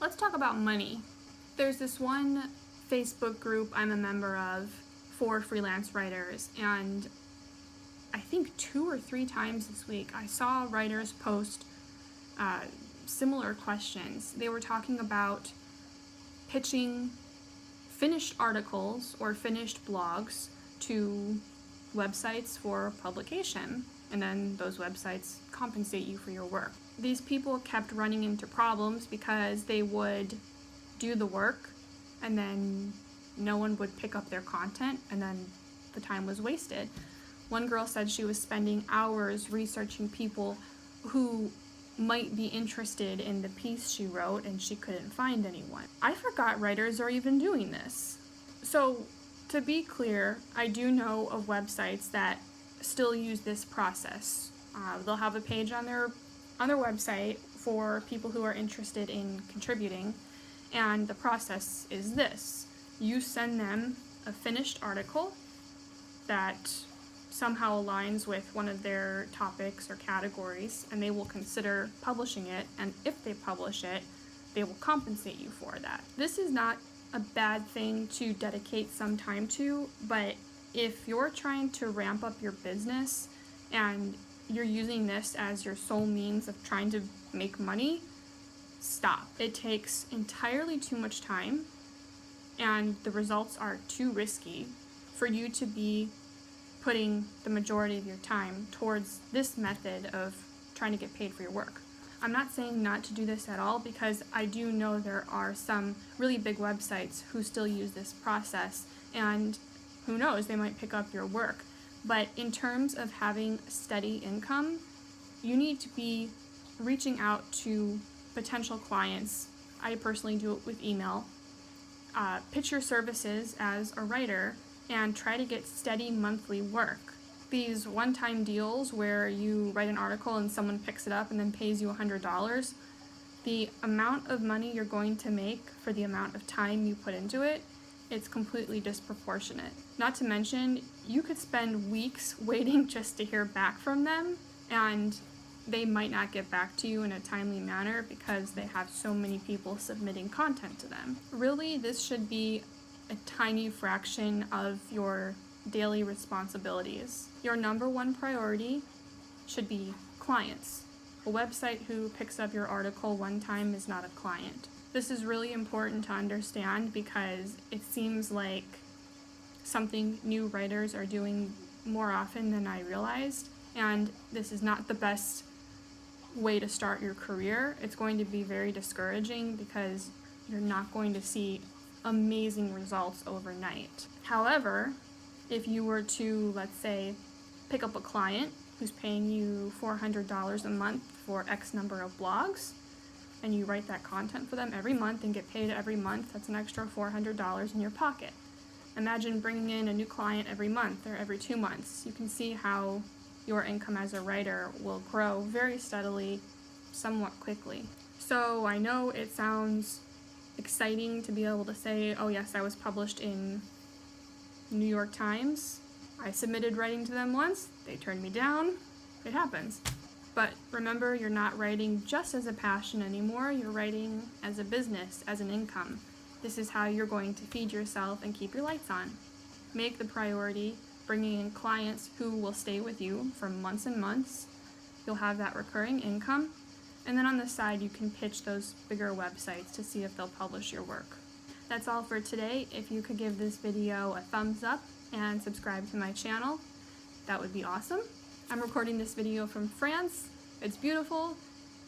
Let's talk about money. There's this one Facebook group I'm a member of for freelance writers, and I think 2 or 3 times this week I saw writers post similar questions. They were talking about pitching finished articles or finished blogs to websites for publication, and then those websites compensate you for your work. These people kept running into problems because they would do the work and then no one would pick up their content, and then the time was wasted. One girl said she was spending hours researching people who might be interested in the piece she wrote, and she couldn't find anyone. I forgot writers are even doing this. So, to be clear, I do know of websites that still use this process. They'll have a page on their website for people who are interested in contributing, and the process is this. You send them a finished article that somehow aligns with one of their topics or categories, and they will consider publishing it, and if they publish it, they will compensate you for that. This is not a bad thing to dedicate some time to, but if you're trying to ramp up your business and you're using this as your sole means of trying to make money, stop. It takes entirely too much time, and the results are too risky for you to be putting the majority of your time towards this method of trying to get paid for your work. I'm not saying not to do this at all, because I do know there are some really big websites who still use this process, and who knows, they might pick up your work. But in terms of having steady income, you need to be reaching out to potential clients. I personally do it with email. Pitch your services as a writer and try to get steady monthly work. These one-time deals where you write an article and someone picks it up and then pays you $100, the amount of money you're going to make for the amount of time you put into it, it's completely disproportionate. Not to mention, you could spend weeks waiting just to hear back from them, and they might not get back to you in a timely manner because they have so many people submitting content to them. Really, this should be a tiny fraction of your daily responsibilities. Your number one priority should be clients. A website who picks up your article one time is not a client. This is really important to understand because it seems like something new writers are doing more often than I realized, and this is not the best way to start your career. It's going to be very discouraging because you're not going to see amazing results overnight. However, if you were to, let's say, pick up a client who's paying you $400 a month for X number of blogs, and you write that content for them every month and get paid every month, that's an extra $400 in your pocket. Imagine bringing in a new client every month or every 2 months. You can see how your income as a writer will grow very steadily, somewhat quickly. So I know it sounds exciting to be able to say, oh yes, I was published in New York Times. I submitted writing to them once, they turned me down. It happens. But remember, you're not writing just as a passion anymore, you're writing as a business, as an income. This is how you're going to feed yourself and keep your lights on. Make the priority bringing in clients who will stay with you for months and months. You'll have that recurring income. And then on the side, you can pitch those bigger websites to see if they'll publish your work. That's all for today. If you could give this video a thumbs up and subscribe to my channel, that would be awesome. I'm recording this video from France. It's beautiful.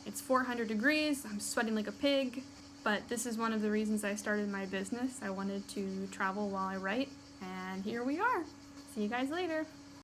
It's 400 degrees. I'm sweating like a pig, but this is one of the reasons I started my business. I wanted to travel while I write, and here we are. See you guys later.